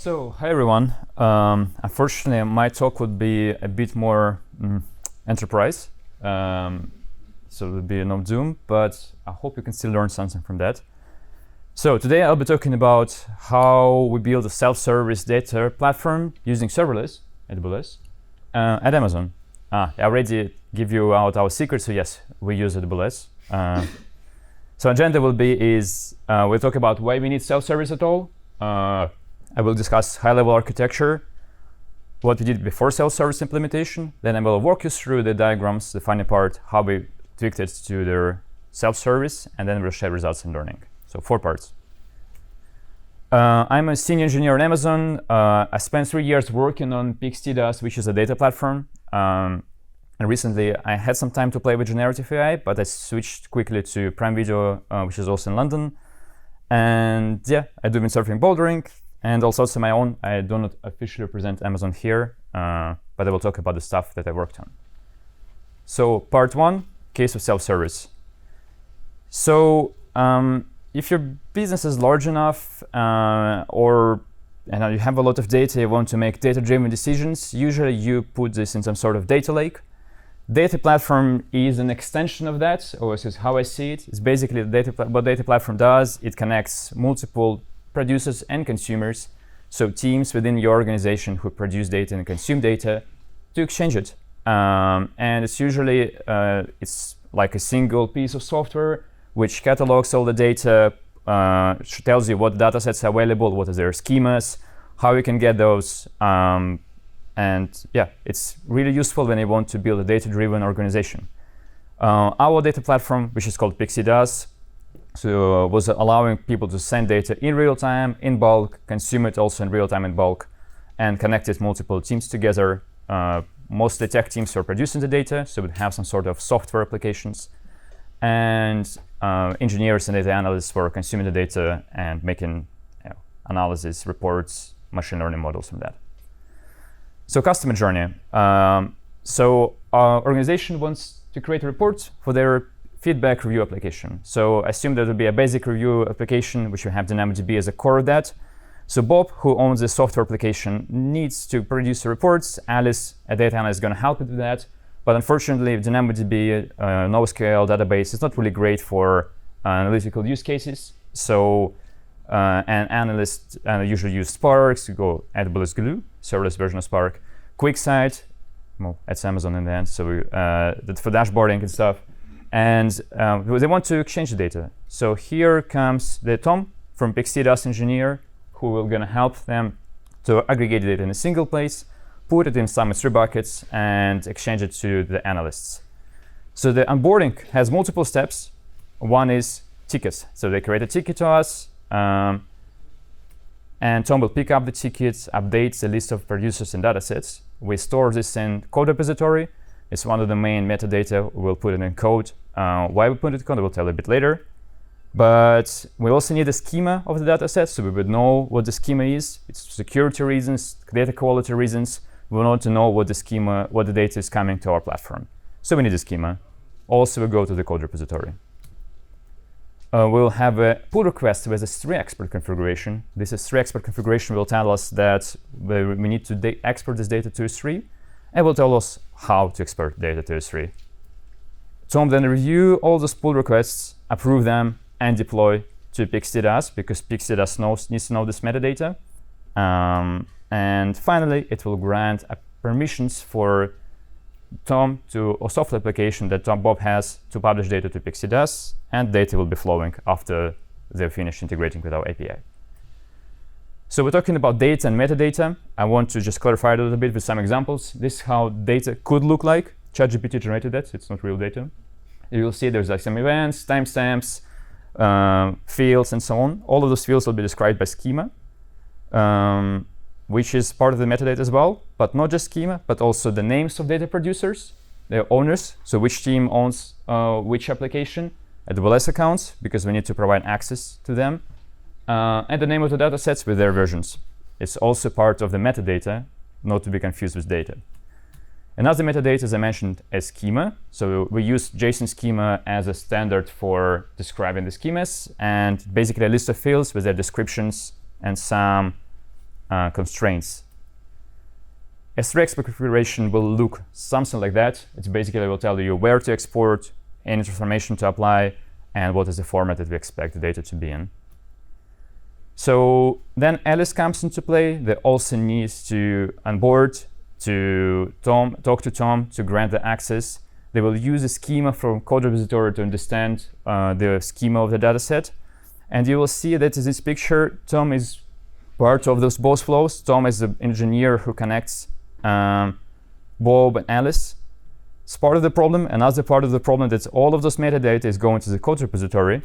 So, hi everyone. Unfortunately, my talk would be a bit more enterprise. So it would be no Doom, but I hope you can still learn something from that. So today I'll be talking about how we build a self-service data platform using serverless, AWS, at Amazon. I already give you out our secret, so yes, we use AWS. So agenda will be we'll talk about why we need self-service at all. I will discuss high-level architecture, what we did before self-service implementation. Then I will walk you through the diagrams, the funny part, how we tweaked it to their self-service, and then we'll share results and learning. So 4 parts. I'm a senior engineer at Amazon. I spent 3 years working on Fediakov, which is a data platform. And recently I had some time to play with generative AI, but I switched quickly to Prime Video, which is also in London. And yeah, I do windsurfing, bouldering, and also on my own. I do not officially represent Amazon here, but I will talk about the stuff that I worked on. So part 1, case of self-service. So if your business is large enough or you have a lot of data, you want to make data-driven decisions, usually you put this in some sort of data lake. Data platform is an extension of that, or this is how I see it. It's basically what data platform does. It connects multiple producers and consumers, so teams within your organization who produce data and consume data, to exchange it. And it's usually it's like a single piece of software which catalogs all the data, tells you what data sets are available, what are their schemas, how you can get those. And yeah, it's really useful when you want to build a data-driven organization. Our data platform, which is called Fediakov, was allowing people to send data in real time, in bulk, consume it also in real time in bulk, and connected multiple teams together. Mostly tech teams were producing the data, so we'd have some sort of software applications. And engineers and data analysts were consuming the data and making analysis, reports, machine learning models from that. So customer journey. So our organization wants to create a report for their feedback review application. So assume that it will be a basic review application, which we have DynamoDB as a core of that. So Bob, who owns the software application, needs to produce the reports. Alice, a data analyst, is going to help with that. But unfortunately, DynamoDB, NoSQL database, is not really great for analytical use cases. So an analyst usually use Spark to go AWS Glue, serverless version of Spark. QuickSight, well, that's Amazon in the end, so that's for dashboarding and stuff. And they want to exchange the data. So here comes the Tom from Fediakov engineer, who will gonna help them to aggregate the data in a single place, put it in some S3 buckets, and exchange it to the analysts. So the onboarding has multiple steps. One is tickets. So they create a ticket to us, and Tom will pick up the tickets, updates the list of producers and datasets. We store this in code repository. It's one of the main metadata. We'll put it in code. Why we put it in code, I will tell you a bit later. But we also need a schema of the dataset, so we would know what the schema is. It's security reasons, data quality reasons. We want to know what the data is coming to our platform. So we need a schema. Also, we go to the code repository. We'll have a pull request with a S3 export configuration. This S3 export configuration will tell us that we need to export this data to S3, and will tell us how to export data to S3. Tom then review all those pull requests, approve them, and deploy to Fediakov, because Fediakov needs to know this metadata. And finally, it will grant permissions for Tom to a software application that Bob has to publish data to Fediakov, and data will be flowing after they're finished integrating with our API. So we're talking about data and metadata. I want to just clarify it a little bit with some examples. This is how data could look like. ChatGPT generated that, it's not real data. You will see there's like some events, timestamps, fields, and so on. All of those fields will be described by schema, which is part of the metadata as well, but not just schema, but also the names of data producers, their owners, so which team owns which application, AWS accounts, because we need to provide access to them, and the name of the datasets with their versions. It's also part of the metadata, not to be confused with data. Another metadata, as I mentioned, is schema. So we use JSON schema as a standard for describing the schemas, and basically a list of fields with their descriptions and some constraints. S3 export configuration will look something like that. It basically will tell you where to export, any transformation to apply, and what is the format that we expect the data to be in. So then Alice comes into play. They also need to onboard to Tom, talk to Tom to grant the access. They will use a schema from code repository to understand the schema of the dataset. And you will see that in this picture, Tom is part of those both flows. Tom is the engineer who connects Bob and Alice. It's part of the problem. Another part of the problem is all of those metadata is going to the code repository,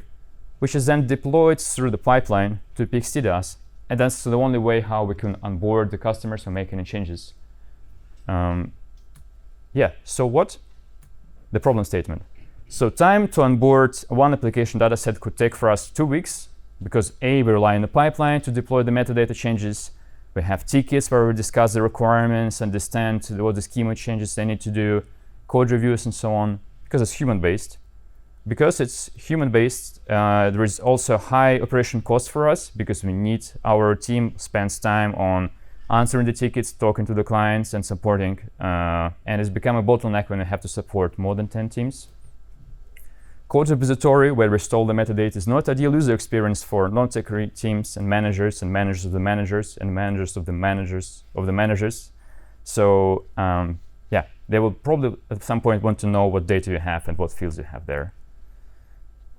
which is then deployed through the pipeline to PixTDAS. And that's the only way how we can onboard the customers and make any changes. So what? The problem statement. So time to onboard one application dataset could take for us 2 weeks, because A, we rely on the pipeline to deploy the metadata changes. We have tickets where we discuss the requirements, understand what the schema changes they need to do, code reviews and so on, because it's human-based. Because it's human-based, there is also high operation cost for us, because we need our team spends time on answering the tickets, talking to the clients, and supporting. And it's become a bottleneck when we have to support more than 10 teams. Code repository, where we store the metadata, is not ideal user experience for non-tech teams and managers of the managers and managers of the managers of the managers. So they will probably at some point want to know what data you have and what fields you have there.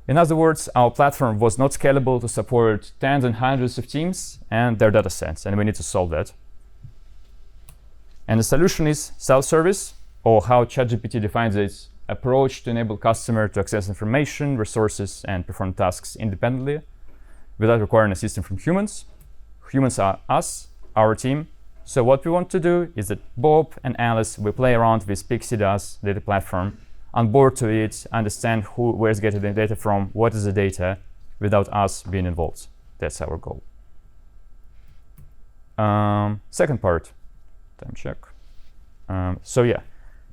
In other words, our platform was not scalable to support tens and hundreds of teams and their data sets, and we need to solve that. And the solution is self-service, or how ChatGPT defines its approach to enable customer to access information, resources, and perform tasks independently without requiring assistance from humans. Humans are us, our team. So what we want to do is that Bob and Alice will play around with PixTDAS data platform, onboard to it, understand where's getting the data from, what is the data, without us being involved. That's our goal. Second part, time check.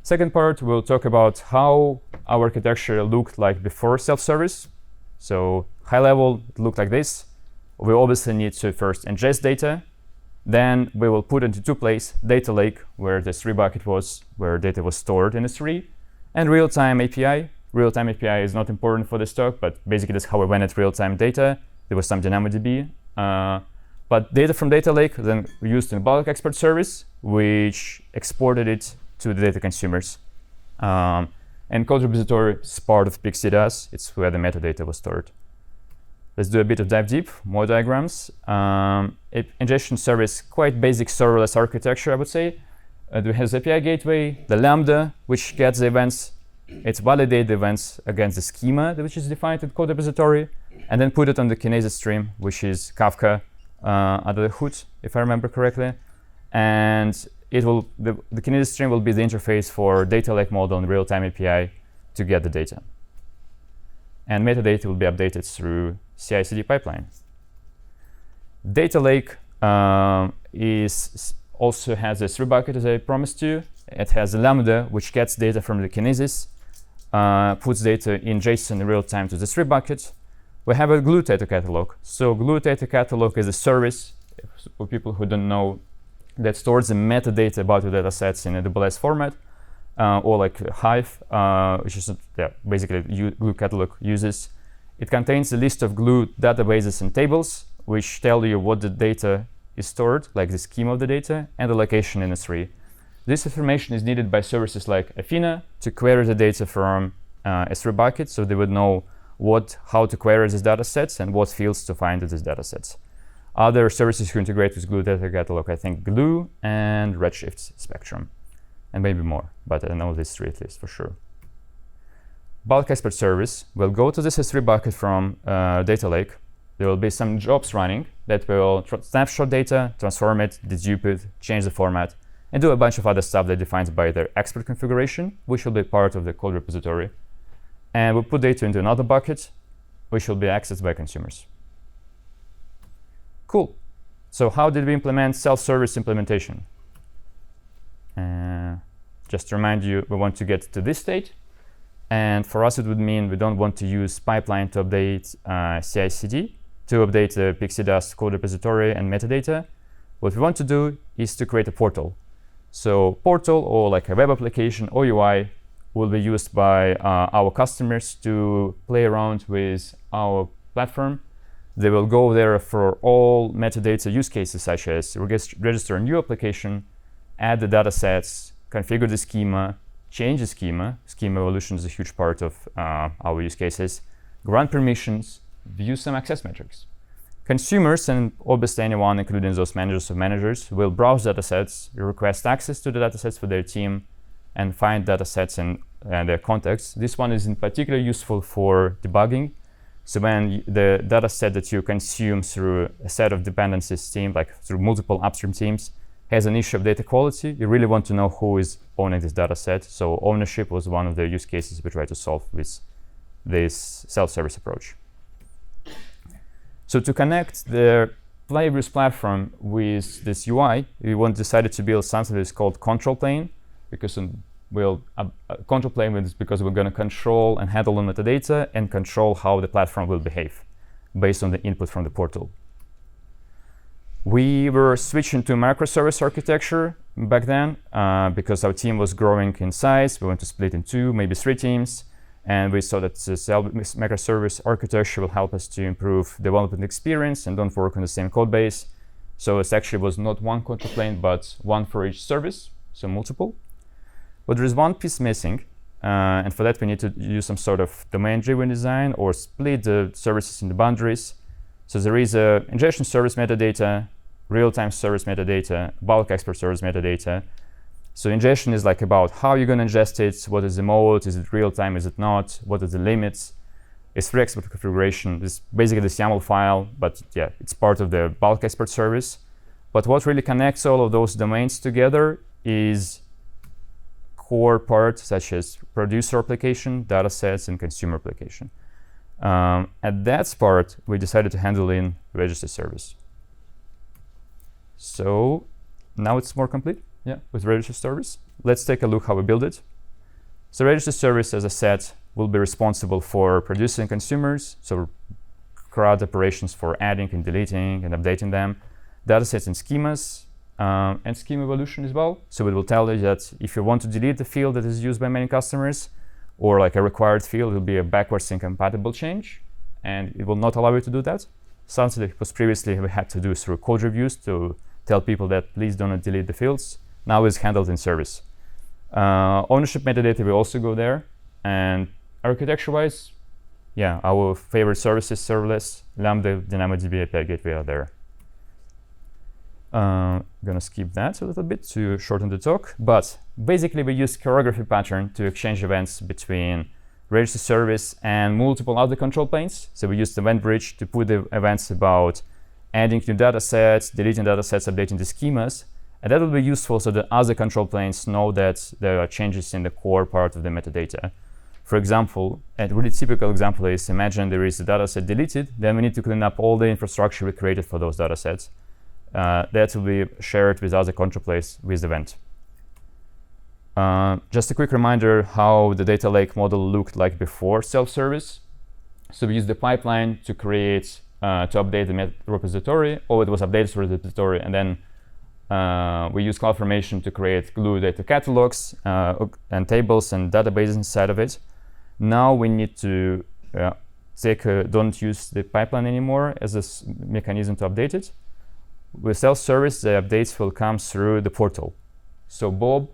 Second part, we'll talk about how our architecture looked like before self-service. So high level, it looked like this. We obviously need to first ingest data. Then we will put into two places, data lake, where the S3 bucket was, where data was stored in S3, and real-time API. Real-time API is not important for this talk, but basically that's how we went at real-time data. There was some DynamoDB. But data from data lake then used in bulk export service, which exported it to the data consumers. And code repository is part of PixTDAS. It's where the metadata was stored. Let's do a bit of dive deep, more diagrams. Ingestion service, quite basic serverless architecture, I would say. It has API gateway, the Lambda, which gets the events. It validates the events against the schema, which is defined in code repository, and then put it on the Kinesis stream, which is Kafka under the hood, if I remember correctly. And it will the Kinesis stream will be the interface for data lake model and real-time API to get the data. And metadata will be updated through CI/CD pipeline. Data lake also has a S3 bucket, as I promised you. It has a Lambda, which gets data from the Kinesis, puts data in JSON in real time to the S3 bucket. We have a glue data catalog. So glue data catalog is a service, for people who don't know, that stores the metadata about the data sets in a AWS format, or like Hive, which is basically glue catalog uses. It contains a list of glue databases and tables, which tell you what the data is stored, like the schema of the data, and the location in S3. This information is needed by services like Athena to query the data from S3 bucket, so they would know how to query these data sets and what fields to find in these data sets. Other services who integrate with Glue Data Catalog, I think Glue and Redshift Spectrum, and maybe more, but I know these three at least for sure. Bulk export service will go to this S3 bucket from data lake. There will be some jobs running that will snapshot data, transform it, dedupe it, change the format, and do a bunch of other stuff that defines by their export configuration, which will be part of the code repository. And we'll put data into another bucket, which will be accessed by consumers. Cool. So how did we implement self-service implementation? Just to remind you, we want to get to this state. And for us, it would mean we don't want to use pipeline to update CI/CD, to update the PixTDAS code repository and metadata. What we want to do is to create a portal. So portal, or like a web application or UI, will be used by our customers to play around with our platform. They will go there for all metadata use cases, such as register a new application, add the data sets, configure the schema, change the schema. Schema evolution is a huge part of our use cases. Grant permissions, view some access metrics. Consumers, and obviously anyone, including those managers of managers, will browse datasets, request access to the datasets for their team, and find datasets and their contexts. This one is in particular useful for debugging. So when the dataset that you consume through a set of dependencies team, like through multiple upstream teams, has an issue of data quality, you really want to know who is owning this dataset. So ownership was one of the use cases we tried to solve with this self-service approach. So to connect the Playbridge platform with this UI, we decided to build something that is called control plane, because control plane is because we're going to control and handle the metadata and control how the platform will behave based on the input from the portal. We were switching to microservice architecture back then because our team was growing in size. We want to split in 2, maybe 3 teams. And we saw that this microservice architecture will help us to improve development experience and don't work on the same code base. So it actually was not one control plane, but one for each service, so multiple. But there is one piece missing, and for that we need to use some sort of domain-driven design or split the services into boundaries. So there is a ingestion service metadata, real-time service metadata, bulk export service metadata. So ingestion is like about how you're going to ingest it, what is the mode, is it real-time, is it not, what are the limits. It's free export configuration. It's basically this YAML file, but yeah, it's part of the bulk export service. But what really connects all of those domains together is core parts such as producer application, datasets, and consumer application. At that part, we decided to handle in register service. So now it's more complete, yeah, with register service. Let's take a look how we build it. So register service, as I said, will be responsible for producing consumers, so CRUD operations for adding and deleting and updating them, datasets and schemas, and schema evolution as well. So it will tell you that if you want to delete the field that is used by many customers, or like a required field, it will be a backwards incompatible change, and it will not allow you to do that. Something that was previously we had to do through code reviews to tell people that please do not delete the fields. Now it's handled in service. Ownership metadata will also go there, and architecture-wise, yeah, our favorite services, serverless, Lambda, DynamoDB API Gateway are there. Gonna skip that a little bit to shorten the talk, but basically we use choreography pattern to exchange events between register service and multiple other control planes. So we use the event bridge to put the events about adding new data sets, deleting data sets, updating the schemas, and that will be useful so that other control planes know that there are changes in the core part of the metadata. For example, a really typical example is, imagine there is a data set deleted, then we need to clean up all the infrastructure we created for those data sets. That will be shared with other control planes with the event. Just a quick reminder how the data lake model looked like before self-service. So we used the pipeline to create, to update the repository, or it was updated for the repository, and then we use CloudFormation to create Glue data catalogs and tables and databases inside of it. Now we need to don't use the pipeline anymore as a mechanism to update it. With self-service, the updates will come through the portal. So Bob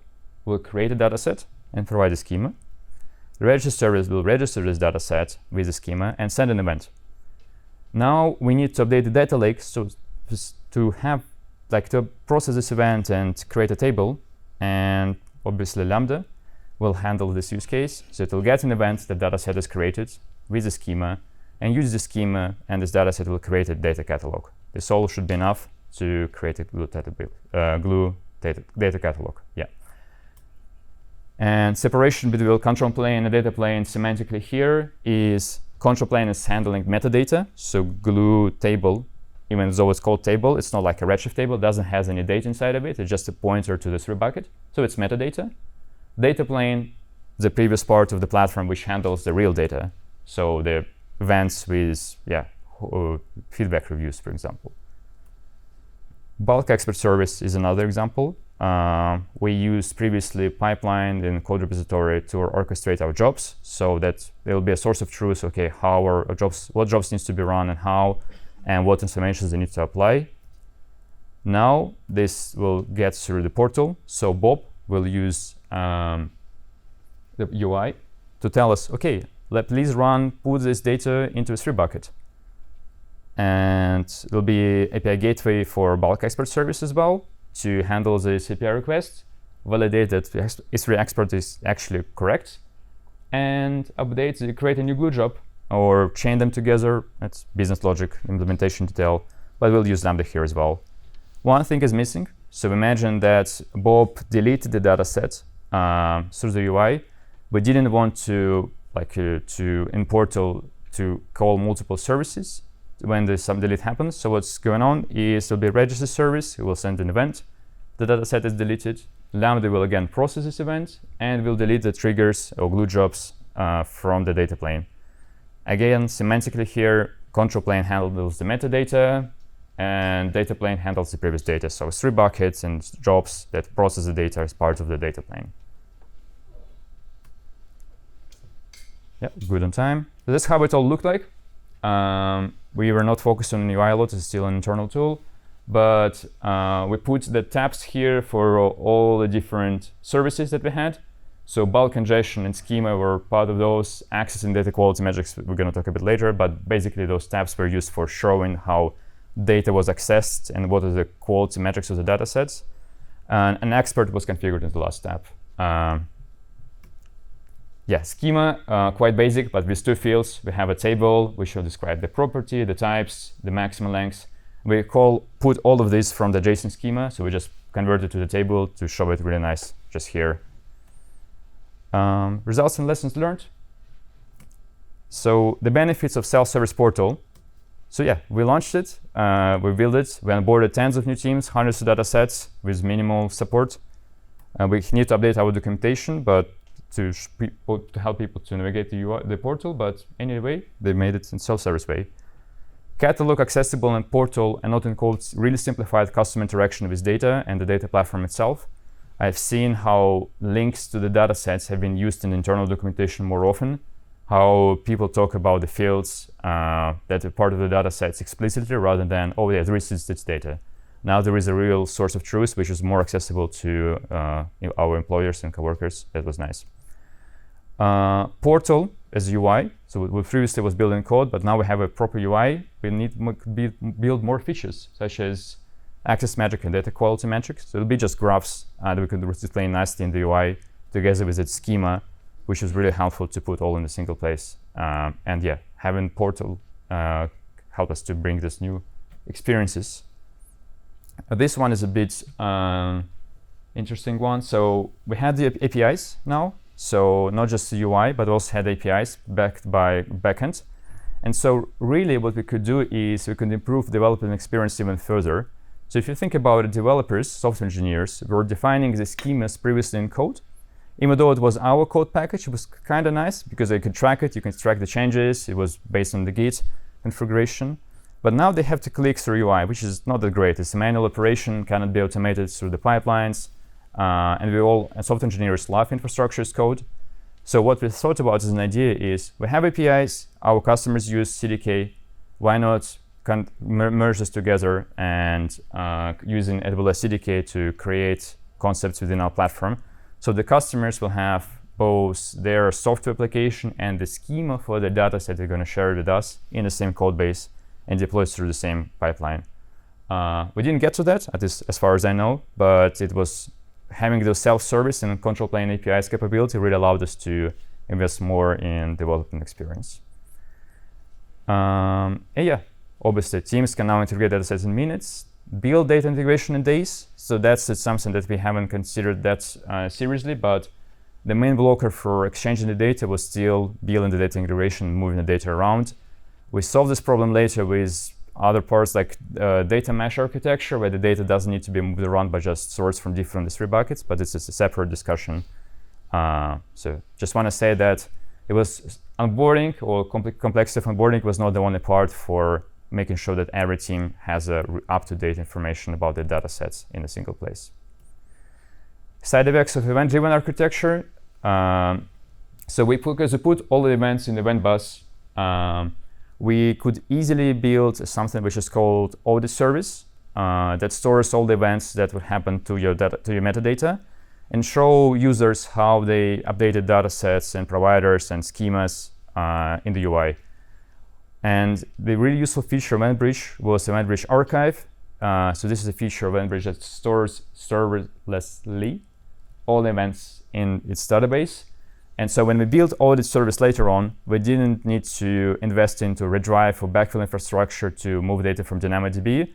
will create a dataset and provide a schema. The register service will register this dataset with the schema and send an event. Now we need to update the data lake, so to process this event and create a table, and obviously Lambda will handle this use case. So it will get an event the dataset is created with the schema, and use the schema, and this dataset will create a data catalog. This all should be enough to create a Glue data catalog. Yeah. And separation between control plane and data plane semantically here is control plane is handling metadata. So Glue table, even though it's called table, it's not like a Redshift table, it doesn't have any data inside of it. It's just a pointer to the 3 bucket. So it's metadata. Data plane, the previous part of the platform which handles the real data. So the events with feedback reviews, for example. Bulk export service is another example. We used previously pipeline in code repository to orchestrate our jobs, so that there will be a source of truth. Okay, how our jobs, what jobs needs to be run and how, and what information they need to apply. Now this will get through the portal. So Bob will use the UI to tell us, okay, please put this data into a S3 bucket. And there'll be API gateway for bulk export service as well to handle this API request, validate that the S3 export is actually correct, and create a new glue job or chain them together. That's business logic implementation detail, but we'll use Lambda here as well. One thing is missing. So imagine that Bob deleted the data set through the UI. We didn't want to in portal to call multiple services when some delete happens. So what's going on is there'll be a register service. It will send an event. The data set is deleted. Lambda will again process this event and will delete the triggers or glue jobs from the data plane. Again, semantically here, control plane handles the metadata and data plane handles the previous data. So 3 buckets and jobs that process the data as part of the data plane. Yeah, good on time. So that's how it all looked like. We were not focused on UI a lot, it's still an internal tool, but we put the tabs here for all the different services that we had. So bulk ingestion and schema were part of those. Access and data quality metrics, we're going to talk a bit later, but basically those tabs were used for showing how data was accessed and what are the quality metrics of the data sets. And an expert was configured in the last tab. Yeah, schema, quite basic, but with 2 fields. We have a table, which will describe the property, the types, the maximum length. We put all of this from the JSON schema, so we just convert it to the table to show it really nice just here. Results and lessons learned. So the benefits of self-service portal. So yeah, we launched it, we built it, we onboarded tens of new teams, hundreds of data sets with minimal support. We need to update our documentation, but to help people to navigate the portal, but anyway, they made it in self-service way. Catalog accessible in portal and not in code really simplified customer interaction with data and the data platform itself. I've seen how links to the data sets have been used in internal documentation more often, how people talk about the fields that are part of the data sets explicitly rather than, oh yeah, this is its data. Now there is a real source of truth which is more accessible to our employers and coworkers. That was nice. Portal as UI. So we previously was building code, but now we have a proper UI. We need to build more features such as access metric and data quality metrics. So it'll be just graphs that we could display nicely in the UI together with its schema, which is really helpful to put all in a single place. And yeah, having portal help us to bring this new experiences. This one is a bit interesting one. So we had the APIs now. So not just the UI, but also had APIs backed by backend. And so really what we could do is we could improve development experience even further. So if you think about it, developers, software engineers, were defining the schemas previously in code. Even though it was our code package, it was kind of nice because they could track it. You can track the changes. It was based on the Git configuration. But now they have to click through UI, which is not that great. It's a manual operation, cannot be automated through the pipelines. And we all, as software engineers, love infrastructure as code. So what we thought about as an idea is we have APIs, our customers use CDK. Why not merge this together and using AWS CDK to create concepts within our platform? So the customers will have both their software application and the schema for the data set they're going to share with us in the same code base and deploy through the same pipeline. We didn't get to that, at least as far as I know, but it was having the self-service and control plane APIs capability really allowed us to invest more in development experience. And yeah, obviously teams can now integrate data sets in minutes, build data integration in days. So that's something that we haven't considered that seriously, but the main blocker for exchanging the data was still building the data integration, moving the data around. We solved this problem later with other parts like data mesh architecture, where the data doesn't need to be moved around but just sourced from different S3 buckets, but this is a separate discussion. So just want to say that it was onboarding or complexity of onboarding was not the only part for making sure that every team has up-to-date information about the data sets in a single place. Side effects of event-driven architecture. So because we put all the events in the event bus, we could easily build something which is called audit service that stores all the events that would happen to your metadata, and show users how they updated data sets and providers and schemas in the UI. And the really useful feature of EventBridge was EventBridge Archive. So this is a feature of EventBridge that stores serverlessly all the events in its database. And so when we built audit service later on, we didn't need to invest into redrive or backfill infrastructure to move data from DynamoDB.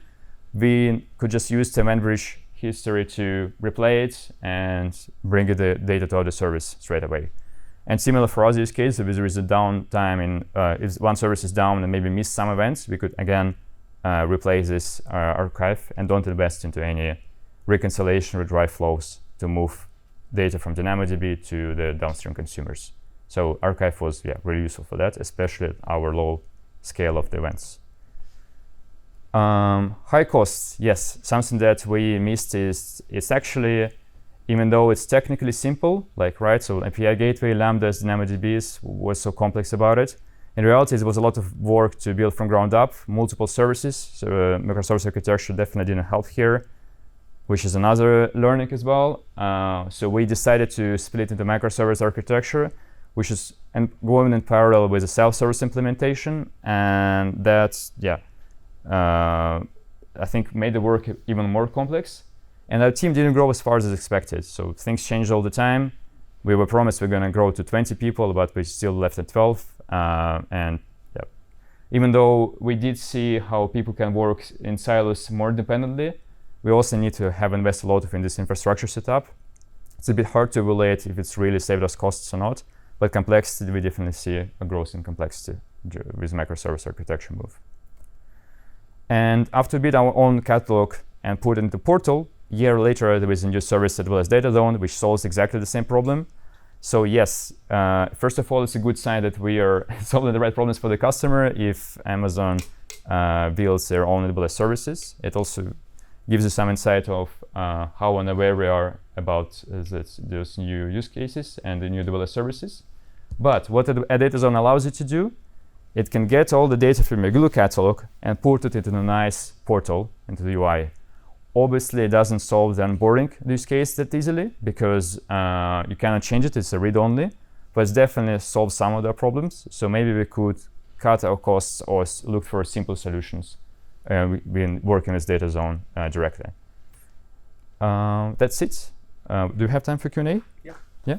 We could just use the EventBridge history to replay it and bring the data to audit service straight away. And similar for us use case, if there is a downtime if one service is down and maybe miss some events, we could again replace this archive and don't invest into any reconciliation or drive flows to move data from DynamoDB to the downstream consumers. So archive was really useful for that, especially at our low scale of the events. High costs, yes, something that we missed is it's actually, even though it's technically simple, so API gateway, Lambdas, DynamoDBs was so complex about it. In reality, it was a lot of work to build from ground up, multiple services. So microservice architecture definitely didn't help here, which is another learning as well. So we decided to split into microservice architecture, which is going in parallel with a self-service implementation, and that's I think made the work even more complex. And our team didn't grow as far as expected. So things changed all the time. We were promised we're going to grow to 20 people, but we still left at 12. Even though we did see how people can work in silos more independently, we also need to have invested a lot in this infrastructure setup. It's a bit hard to evaluate if it's really saved us costs or not, but complexity, we definitely see a growth in complexity with microservice architecture move. And after we built our own catalog and put it into portal, a year later there was a new service as well as DataZone, which solves exactly the same problem. So yes, first of all, it's a good sign that we are solving the right problems for the customer if Amazon builds their own AWS services. It also gives you some insight of how unaware we are about those new use cases and the new AWS services. But what DataZone allows you to do, it can get all the data from your Google catalog and put it into a nice portal into the UI. Obviously, it doesn't solve the onboarding use case that easily because you cannot change it, it's a read-only, but it definitely solves some of the problems. So maybe we could cut our costs or look for simple solutions. We've been working with DataZone directly. That's it. Do you have time for Q&A? Yeah. Yeah?